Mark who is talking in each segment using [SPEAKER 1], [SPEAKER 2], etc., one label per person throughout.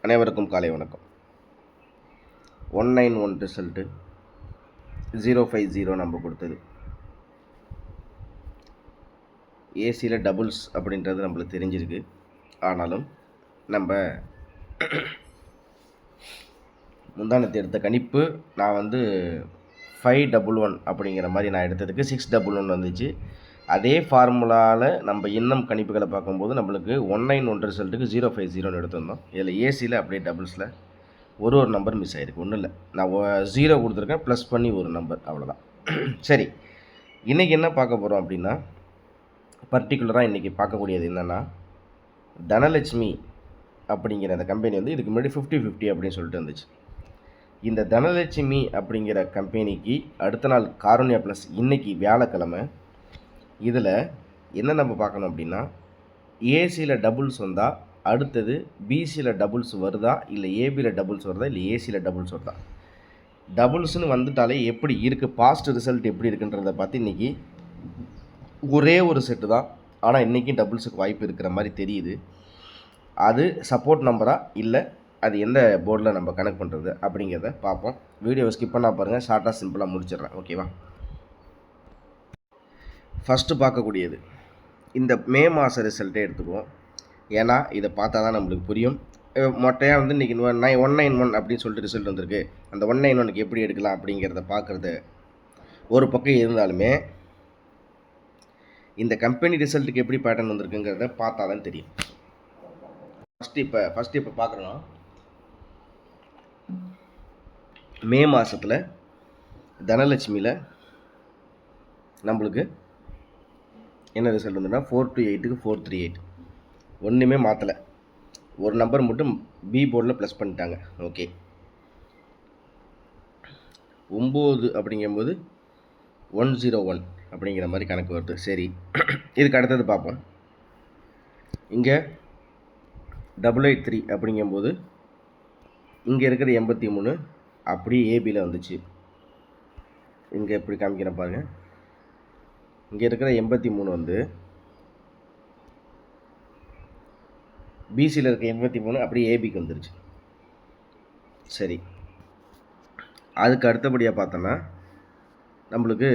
[SPEAKER 1] அனைவருக்கும் காலை வணக்கம். 191 ரிசல்ட்டு 050 நம்ம கொடுத்தது. ஏசியில் டபுள்ஸ் அப்படின்றது நம்மளுக்கு தெரிஞ்சிருக்கு. ஆனாலும் நம்ம முந்தானத்தை எடுத்த கணிப்பு நான் 511 அப்படிங்கிற மாதிரி நான் எடுத்ததுக்கு 611 வந்துச்சு. அதே ஃபார்முலாவில் நம்ம இன்னும் கணிப்புகளை பார்க்கும்போது நம்மளுக்கு 191 ரிசல்ட்டுக்கு 050 எடுத்திருந்தோம். இதில் ஏசியில் அப்படியே டபுள்ஸில் ஒரு நம்பர் மிஸ் ஆகிருக்கு. ஒன்றும் இல்லை, நான் 0 கொடுத்துருக்கேன், ப்ளஸ் பண்ணி ஒரு நம்பர், அவ்வளோதான். சரி, இன்றைக்கி என்ன பார்க்க போகிறோம் அப்படின்னா, பர்டிகுலராக இன்றைக்கி பார்க்கக்கூடியது என்னென்னா, தனலட்சுமி அப்படிங்கிற அந்த கம்பெனி இதுக்கு முன்னாடி 50-50 அப்படின்னு சொல்லிட்டு இருந்துச்சு. இந்த தனலட்சுமி அப்படிங்கிற கம்பெனிக்கு அடுத்த நாள் காருண்யா ப்ளஸ் இன்றைக்கி வியாழக்கிழமை. இதில் என்ன நம்ம பார்க்கணும் அப்படின்னா, ஏசியில் டபுள்ஸ் வந்தால் அடுத்தது பிசியில் டபுள்ஸ் வருதா, இல்லை ஏபியில் டபுள்ஸ் வருதா, இல்லை ஏசியில் டபுள்ஸ் வருதா. டபுள்ஸ்னு வந்துட்டாலே எப்படி இருக்குது, பாஸ்ட் ரிசல்ட் எப்படி இருக்குன்றதை பார்த்து இன்றைக்கி ஒரே ஒரு செட்டு தான், ஆனால் இன்றைக்கி டபுள்ஸுக்கு வாய்ப்பு இருக்கிற மாதிரி தெரியுது. அது சப்போர்ட் நம்பராக இல்லை, அது எந்த போர்டில் நம்ம கனெக்ட் பண்ணுறது அப்படிங்கிறத பார்ப்போம். வீடியோவை ஸ்கிப் பண்ணால் பாருங்கள், ஷார்ட்டாக சிம்பிளாக முடிச்சிடுறேன், ஓகேவா. ஃபஸ்ட்டு பார்க்கக்கூடியது இந்த மே மாத ரிசல்ட்டே எடுத்துக்குவோம். ஏன்னா இதை பார்த்தா தான் நம்மளுக்கு புரியும். மொட்டையாக இன்றைக்கி 191 அப்படின்னு சொல்லிட்டு ரிசல்ட் வந்திருக்கு. அந்த 191க்கு எப்படி எடுக்கலாம் அப்படிங்கிறத பார்க்குறது ஒரு பக்கம் இருந்தாலுமே, இந்த கம்பெனி ரிசல்ட்டுக்கு எப்படி பேட்டர்ன் வந்திருக்குங்கிறத பார்த்தா தான் தெரியும். ஃபஸ்ட்டு இப்போ பார்க்குறோன்னா, மே மாதத்தில் தனலட்சுமியில் நம்மளுக்கு என்ன ரிசல்ட் வந்துன்னா 428க்கு 438. ஒன்றுமே மாற்றலை, ஒரு நம்பர் மட்டும் பி போர்டில் ப்ளஸ் பண்ணிட்டாங்க. ஓகே, 9 அப்படிங்கும்போது 101 அப்படிங்கிற மாதிரி கணக்கு வருது. சரி, இதுக்கு அடுத்தது பார்ப்போம். இங்கே 883 அப்படிங்கும்போது இங்கே இருக்கிற 83 அப்படியே ஏபியில் வந்துச்சு. இங்கே எப்படி காமிக்கிறேன் பாருங்கள். இங்கே இருக்கிற 83 பிசியில் இருக்க 83 அப்படியே ஏபிக்கு வந்துருச்சு. சரி, அதுக்கு அடுத்தபடியாக பார்த்தோன்னா நம்மளுக்கு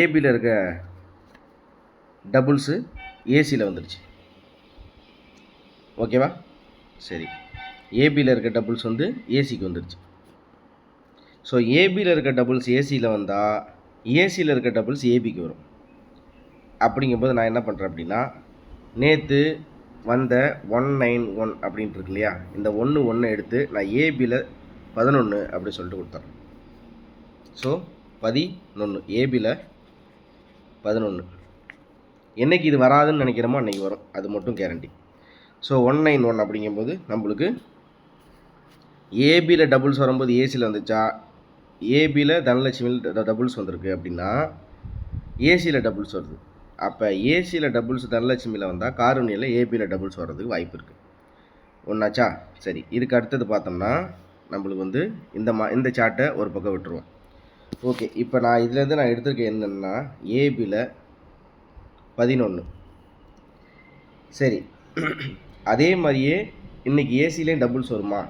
[SPEAKER 1] ஏபியில் இருக்க டபுள்ஸு ஏசியில் வந்துருச்சு. ஓகேவா. சரி, ஏபியில் இருக்க டபுள்ஸ் ஏசிக்கு வந்துருச்சு. ஸோ ஏபியில் இருக்க டபுள்ஸ் ஏசியில் வந்தால் ஏசியில் இருக்க டபுள்ஸ் ஏபிக்கு வரும். அப்படிங்கும்போது நான் என்ன பண்ணுறேன் அப்படின்னா, நேற்று வந்த 191 அப்படின்ட்டு இருக்கு இல்லையா, இந்த 1 எடுத்து நான் ஏபியில் 11 அப்படி சொல்லிட்டு கொடுத்துட்றேன். ஸோ 11 ஏபியில் 11. என்றைக்கு இது வராதுன்னு நினைக்கிறோமோ அன்றைக்கி வரும், அது மட்டும் கேரண்டி. ஸோ 191 அப்படிங்கும்போது நம்மளுக்கு ஏபியில் டபுள்ஸ் வரும்போது ஏசியில் வந்துச்சா, ஏபியில் தனலட்சுமியில் டபுள்ஸ் வந்திருக்கு அப்படின்னா ஏசியில் டபுள்ஸ் வருது. அப்போ ஏசியில் டபுள்ஸ் தனலட்சுமியில் வந்தால் காருண்யில் ஏபியில் டபுள்ஸ் வர்றதுக்கு வாய்ப்பு இருக்குது. ஒன்றாச்சா. சரி, இதுக்கு அடுத்தது பார்த்தோம்னா நம்மளுக்கு இந்த சார்ட்டை ஒரு பக்கம் விட்டுருவோம். ஓகே, இப்போ நான் இதுலேருந்து நான் எடுத்துருக்கேன் என்னென்னா, ஏபியில் 11. சரி, அதே மாதிரியே இன்றைக்கி ஏசிலேயும் டபுள்ஸ் வருமா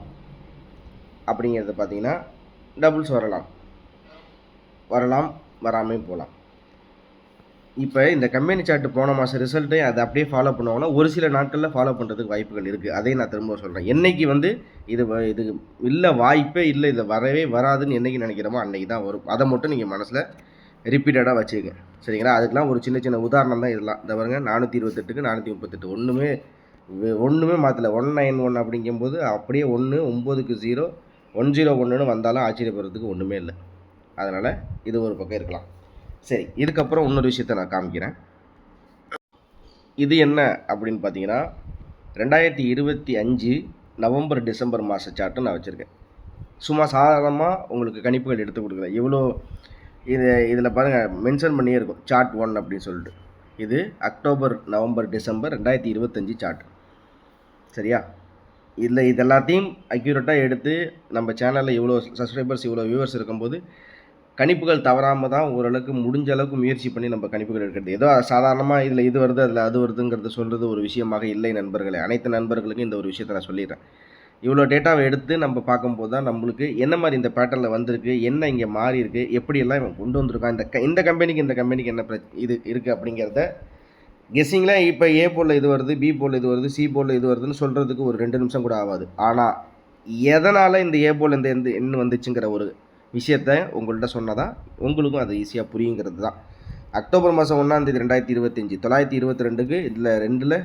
[SPEAKER 1] அப்படிங்கிறத பார்த்தீங்கன்னா, டபுள்ஸ் வரலாம், வராமல் போகலாம். இப்போ இந்த கம்பெனி சார்ட்டு போன மாதம் ரிசல்ட்டை அதை அப்படியே ஃபாலோ பண்ணுவாங்கன்னா ஒரு சில நாட்களில் ஃபாலோ பண்ணுறதுக்கு வாய்ப்புகள் இருக்குது. அதையும் நான் திரும்ப சொல்கிறேன். என்றைக்கு இது இல்லை, வாய்ப்பே இல்லை, இதை வரவே வராதுன்னு என்றைக்கு நினைக்கிறோமோ அன்றைக்கி தான் வரும். அதை மட்டும் நீங்கள் மனசில் ரிப்பீட்டடாக வச்சுக்கங்க, சரிங்களா. அதுக்கெலாம் ஒரு சின்ன உதாரணம் தான் இதெல்லாம். இந்த பாருங்க, 428க்கு 438 ஒன்றுமே மாற்றலை. 191 அப்படிங்கும்போது அப்படியே 1 9க்கு 0 101ன்னு வந்தாலும் ஆச்சரியப்படுறதுக்கு ஒன்றுமே இல்லை. அதனால் இது ஒரு பக்கம் இருக்கலாம். சரி, இதுக்கப்புறம் இன்னொரு விஷயத்தை நான் காமிக்கிறேன். இது என்ன அப்படின்னு பார்த்தீங்கன்னா, 2025 நவம்பர் டிசம்பர் மாத சார்ட்டு நான் வச்சுருக்கேன். சும்மா சாதாரணமாக உங்களுக்கு கணிப்புகள் எடுத்து கொடுக்குறேன். இவ்வளோ இதில் பாருங்கள், மென்ஷன் பண்ணியே இருக்கும் சார்ட் 1 அப்படின்னு சொல்லிட்டு. இது அக்டோபர் நவம்பர் டிசம்பர் 2025 சார்ட். சரியா. இது எல்லாத்தையும் அக்யூரேட்டாக எடுத்து நம்ம சேனலில் இவ்வளோ சப்ஸ்கிரைபர்ஸ் இவ்வளோ வியூவர்ஸ் இருக்கும்போது கணிப்புகள் தவறாமல் தான் ஓரளவுக்கு முடிஞ்ச அளவுக்கு முயற்சி பண்ணி நம்ம கணிப்புகள் எடுக்கிறது. ஏதோ சாதாரணமாக இதில் இது வருது, அதில் அது வருதுங்கிறத சொல்கிறது ஒரு விஷயமாக இல்லை நண்பர்களே. அனைத்து நண்பர்களுக்கும் இந்த ஒரு விஷயத்தை நான் சொல்லிடுறேன். இவ்வளோ டேட்டாவை எடுத்து நம்ம பார்க்கும்போது தான் நம்மளுக்கு என்ன மாதிரி இந்த பேட்டர்னில் வந்திருக்கு, என்ன இங்கே மாறி இருக்குது, எப்படியெல்லாம் இவன் கொண்டு வந்திருக்கான், இந்த கம்பெனிக்கு இந்த கம்பெனிக்கு என்ன இது இருக்குது அப்படிங்கிறத கெஸ்ஸிங்கில் இப்போ ஏ போலில் இது வருது, பி போலில் இது வருது, சி போலில் இது வருதுன்னு சொல்கிறதுக்கு ஒரு 2 நிமிஷம் கூட ஆகாது. ஆனால் எதனால் இந்த ஏ போல் இந்த எண்ணு வந்துச்சுங்கிற ஒரு விஷயத்த உங்கள்கிட்ட சொன்னால் தான் உங்களுக்கும் அது ஈஸியாக புரியுங்கிறது தான். அக்டோபர் மாதம் 1 2025 922க்கு இதில் 2ல்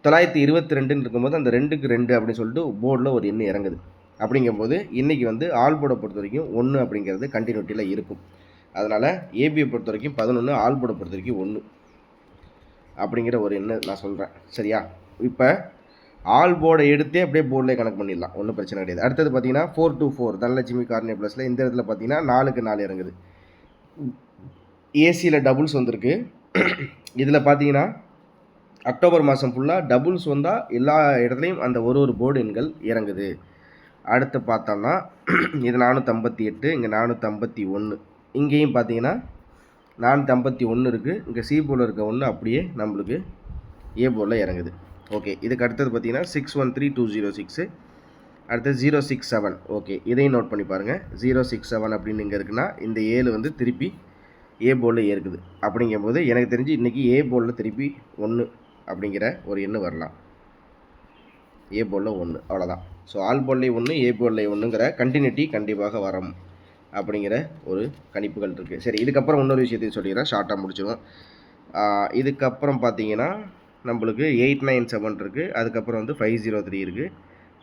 [SPEAKER 1] 922ன்னு இருக்கும்போது அந்த 2க்கு 2 அப்படின்னு சொல்லிட்டு போர்டில் ஒரு எண்ணு இறங்குது. அப்படிங்கும்போது இன்றைக்கி வந்து ஆல் போர்டை பொறுத்த வரைக்கும் 1 அப்படிங்கிறது கண்டினியூட்டியில் இருக்கும். அதனால் ஏபியை பொறுத்த வரைக்கும் 11, ஆல் போர்டை பொறுத்த வரைக்கும் 1 அப்படிங்கிற ஒரு எண்ணு நான் சொல்கிறேன். சரியா? இப்போ ஆல் போர்டை எடுத்தே அப்படியே போர்டில் கனெக்ட் பண்ணிடலாம், ஒன்றும் பிரச்சனை கிடையாது. அடுத்தது பார்த்தீங்கன்னா 4 to 4 தனலட்சுமி கார்னியா ப்ளஸில் இந்த இடத்துல பார்த்தீங்கன்னா 4க்கு 4 இறங்குது. ஏசியில் டபுள்ஸ் வந்திருக்கு. இதில் பார்த்தீங்கன்னா அக்டோபர் மாதம் ஃபுல்லாக டபுள்ஸ் வந்தால் எல்லா இடத்துலையும் அந்த ஒரு போர்டு எண்கள் இறங்குது. அடுத்து பார்த்தோம்னா இது 458, இங்கே 451, இங்கேயும் பார்த்தீங்கன்னா 451 இருக்குது. இங்கே சி போர்டில் இருக்க ஒன்று அப்படியே நம்மளுக்கு ஏ போர்டில் இறங்குது. ஓகே, இதுக்கு அடுத்தது பார்த்தீங்கன்னா 613206, அடுத்தது 067. ஓகே, இதையும் நோட் பண்ணி பாருங்கள். 067 அப்படின்னு இங்கே இருக்குன்னா இந்த 7 வந்து திருப்பி ஏ போர்டில் இருக்குது. அப்படிங்கும்போது எனக்கு தெரிஞ்சு இன்றைக்கி ஏ போர்டில் திருப்பி 1 அப்படிங்கிற ஒரு எண்ணு வரலாம். ஏ போர்டில் 1, அவ்வளோதான். ஸோ ஆல் போர்ட்லேயும் 1, ஏ போர்டில் 1ங்கிற கண்டினியூட்டி கண்டிப்பாக வரும் அப்படிங்கிற ஒரு கணிப்புகள் இருக்குது. சரி, இதுக்கப்புறம் இன்னொரு விஷயத்தையும் சொல்லிடுறேன், ஷார்ட்டாக முடிச்சிடும். இதுக்கப்புறம் பார்த்தீங்கன்னா நம்மளுக்கு 897 இருக்குது, அதுக்கப்புறம் வந்து 503 இருக்குது,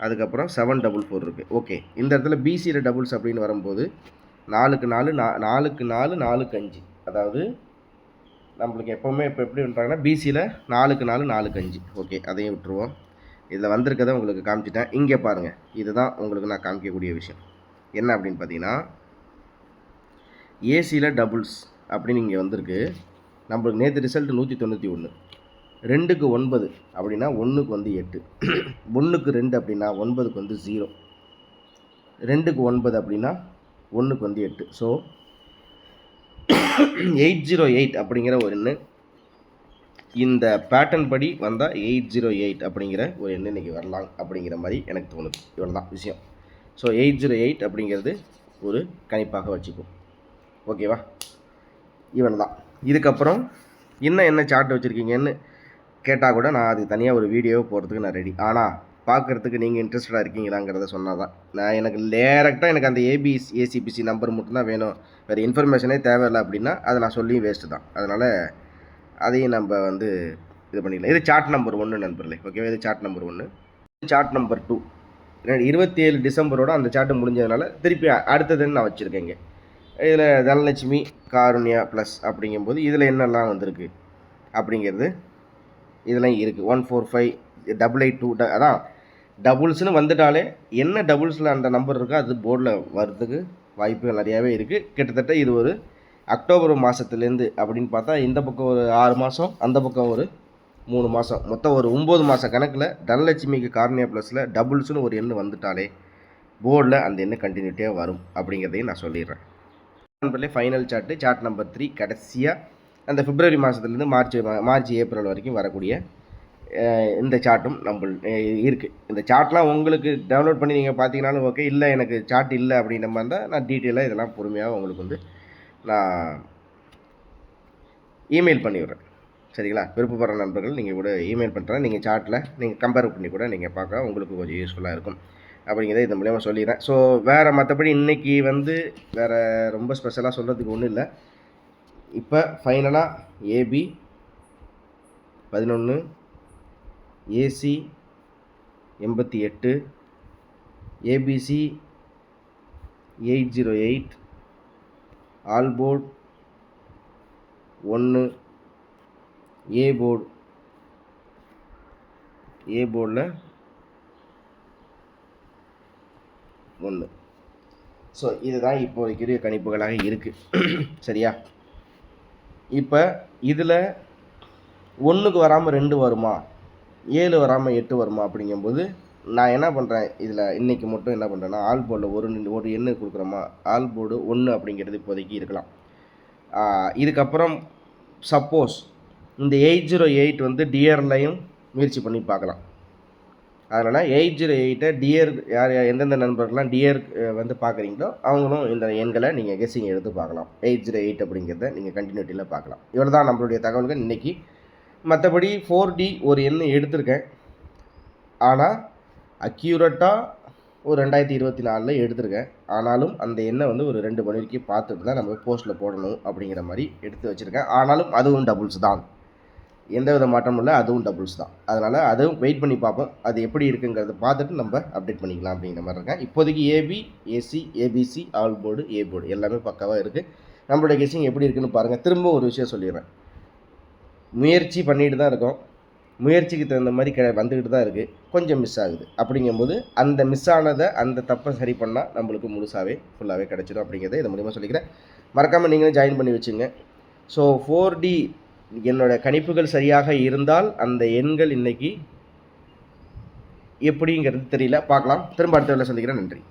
[SPEAKER 1] அதுக்கப்புறம் 744 இருக்குது. ஓகே, இந்த இடத்துல பிசியில் டபுள்ஸ் அப்படின்னு வரும்போது 4க்கு 4 4க்கு 4 4க்கு 5, அதாவது நம்மளுக்கு எப்போவுமே இப்போ எப்படி பண்ணுறாங்கன்னா பிசியில் 4க்கு 4 4க்கு 5. ஓகே, அதையும் விட்டுருவோம். இதில் வந்திருக்கதை உங்களுக்கு காமிச்சிட்டேன். இங்கே பாருங்கள், இதுதான் உங்களுக்கு நான் காமிக்கக்கூடிய விஷயம். என்ன அப்படின்னு பார்த்தீங்கன்னா ஏசியில் டபுள்ஸ் அப்படின்னு இங்கே வந்திருக்கு. நம்மளுக்கு நேற்று ரிசல்ட் 191, 2க்கு 9 அப்படின்னா 1க்கு வந்து 8, 1க்கு 2 அப்படின்னா 9க்கு வந்து 0, 2க்கு 9 அப்படின்னா 1க்கு வந்து 8. ஸோ 808 அப்படிங்கிற ஒரு எண்ணு இந்த பேட்டர்ன் படி வந்தால் 808 அப்படிங்கிற ஒரு எண்ணு இன்றைக்கி வரலாம் அப்படிங்கிற மாதிரி எனக்கு தோணுது. இவ்வளோ தான் விஷயம். ஸோ 808 அப்படிங்கிறது ஒரு கணிப்பாக வச்சுக்கும். ஓகேவா? இவன் தான். இதுக்கப்புறம் இன்னும் என்ன சார்ட் வச்சுருக்கீங்கன்னு கேட்டால் கூட நான் அதுக்கு தனியாக ஒரு வீடியோவை போடுறதுக்கு நான் ரெடி. ஆனால் பார்க்குறதுக்கு நீங்கள் இன்ட்ரெஸ்டடாக இருக்கீங்களாங்கிறத சொன்னால் தான். நான் எனக்கு டேரெக்டாக எனக்கு அந்த ஏசிபிசி நம்பர் மட்டும்தான் வேணும், வேறு இன்ஃபர்மேஷனே தேவையில்லை அப்படின்னா அதை நான் சொல்லியும் வேஸ்ட்டு தான். அதனால் அதையும் நம்ம வந்து இது பண்ணிக்கலாம். இது சார்ட் நம்பர் 1 நண்பர்களே. ஓகேவா? இது சார்ட் நம்பர் 1. சார்ட் நம்பர் 2 27 டிசம்பரோட அந்த சார்ட்டு முடிஞ்சதுனால திருப்பி அடுத்ததுன்னு நான் வச்சுருக்கேங்க. இதில் தனலட்சுமி காருண்யா ப்ளஸ் அப்படிங்கும்போது இதில் என்னெல்லாம் வந்திருக்கு அப்படிங்கிறது இதெல்லாம் இருக்குது. 145 882, அதான் டபுள்ஸ்னு வந்துட்டாலே என்ன டபுள்ஸில் அந்த நம்பர் இருக்கோ அது போர்டில் வர்றதுக்கு வாய்ப்புகள் நிறையாவே இருக்குது. கிட்டத்தட்ட இது ஒரு அக்டோபர் மாதத்துலேருந்து அப்படின்னு பார்த்தா இந்த பக்கம் ஒரு 6 மாதம், அந்த பக்கம் ஒரு 3 மாதம், மொத்தம் ஒரு 9 மாத கணக்கில் தனலட்சுமிக்கு கார்னியா ப்ளஸில் டபுள்ஸ்னு ஒரு எண்ணு வந்துட்டாலே போர்டில் அந்த எண்ணு கண்டினியூட்டியாக வரும் அப்படிங்கிறதையும் நான் சொல்லிடுறேன். ஃபைனல் சார்ட் நம்பர் 3 கடைசியாக அந்த பிப்ரவரி மாதத்துலேருந்து மார்ச் ஏப்ரல் வரைக்கும் வரக்கூடிய இந்த சார்ட்டும் நம்ம இருக்குது. இந்த சார்ட்லாம் உங்களுக்கு டவுன்லோட் பண்ணி நீங்கள் பார்த்தீங்கன்னாலும் ஓகே, இல்லை எனக்கு சார்ட் இல்லை அப்படின்ற மாதிரி இருந்தால் நான் டீட்டெயிலாக இதெல்லாம் பொறுமையாக உங்களுக்கு வந்து நான் இமெயில் பண்ணி விட்றேன். சரிங்களா? விருப்பப்படுற நண்பர்கள் நீங்கள் கூட இமெயில் பண்ணுறேன், நீங்கள் சார்ட்டில் நீங்கள் கம்பேர் பண்ணி கூட நீங்கள் பார்க்க உங்களுக்கு கொஞ்சம் யூஸ்ஃபுல்லாக இருக்கும் அப்படிங்கிறத இது மூலியமாக சொல்லிடுறேன். ஸோ வேறு மற்றபடி இன்றைக்கி வந்து வேறு ரொம்ப ஸ்பெஷலாக சொல்கிறதுக்கு ஒன்றும் இல்லை. இப்போ ஃபைனலாக AB 11, AC 88, ABC 808, all board 1, A போர்டில் 1. ஸோ இதுதான் இப்போதைக்குரிய கணிப்புகளாக இருக்குது. சரியா? இப்போ இதில் 1க்கு வராமல் 2 வருமா, 7 வராமல் 8 வருமா அப்படிங்கும்போது நான் என்ன பண்ணுறேன் இதில் இன்றைக்கி மட்டும் என்ன பண்ணுறேன்னா ஆல் போர்டில் ஒரு எண்ணு கொடுக்குறோமா, ஆல் போர்டு 1 அப்படிங்கிறது இப்போதைக்கு இருக்கலாம். இதுக்கப்புறம் சப்போஸ் இந்த 808 வந்து டியர்லையும் முயற்சி பண்ணி பார்க்கலாம். அதனால் 808 டியர் யார் எந்தெந்த நண்பர்கள்லாம் டியர் வந்து பார்க்குறீங்களோ அவங்களும் இந்த எண்களை நீங்கள் கெஸ்ஸிங் எடுத்து பார்க்கலாம். 808 அப்படிங்கிறத நீங்கள் கண்டினியூட்டியில் பார்க்கலாம். இவ்வளோ தான் நம்மளுடைய தகவல்கள் இன்றைக்கி. மற்றபடி 4D ஒரு எண்ணு எடுத்திருக்கேன், ஆனால் அக்யூரேட்டாக ஒரு 2024 எடுத்திருக்கேன். ஆனாலும் அந்த எண்ணை வந்து ஒரு 2 மணி வரைக்கும் பார்த்துட்டு தான் நம்ம போஸ்ட்டில் போடணும் அப்படிங்கிற மாதிரி எடுத்து வச்சுருக்கேன். ஆனாலும் அதுவும் டபுள்ஸ் தான், எந்த வித மாற்றமும் இல்லை, அதுவும் டபுள்ஸ் தான். அதனால் அதுவும் வெயிட் பண்ணி பார்ப்போம், அது எப்படி இருக்குங்கிறத பார்த்துட்டு நம்ம அப்டேட் பண்ணிக்கலாம் அப்படிங்கிற மாதிரி இருக்கேன். இப்போதைக்கு AB, AC, ABC, all board, A board எல்லாமே பக்காவாக இருக்குது. நம்மளுடைய கெஸ்ஸிங் எப்படி இருக்குதுன்னு பாருங்கள். திரும்ப ஒரு விஷயம் சொல்லிடுறேன், முயற்சி பண்ணிட்டு தான் இருக்கோம், முயற்சிக்கு தகுந்த மாதிரி வந்துக்கிட்டு தான் இருக்குது, கொஞ்சம் மிஸ் ஆகுது. அப்படிங்கும்போது அந்த மிஸ் ஆனதை அந்த தப்பை சரி பண்ணால் நம்மளுக்கு முழுசாகவே ஃபுல்லாகவே கிடச்சிடும் அப்படிங்கிறத இதை மூலிமா சொல்லிக்கிறேன். மறக்காமல் நீங்களும் ஜாயின் பண்ணி வச்சுங்க. ஸோ 4D என்னோட கணிப்புகள் சரியாக இருந்தால் அந்த எண்கள் இன்றைக்கி எப்படிங்கிறது தெரியல, பார்க்கலாம். திரும்ப அடுத்த வேலை சந்திக்கிறேன். நன்றி.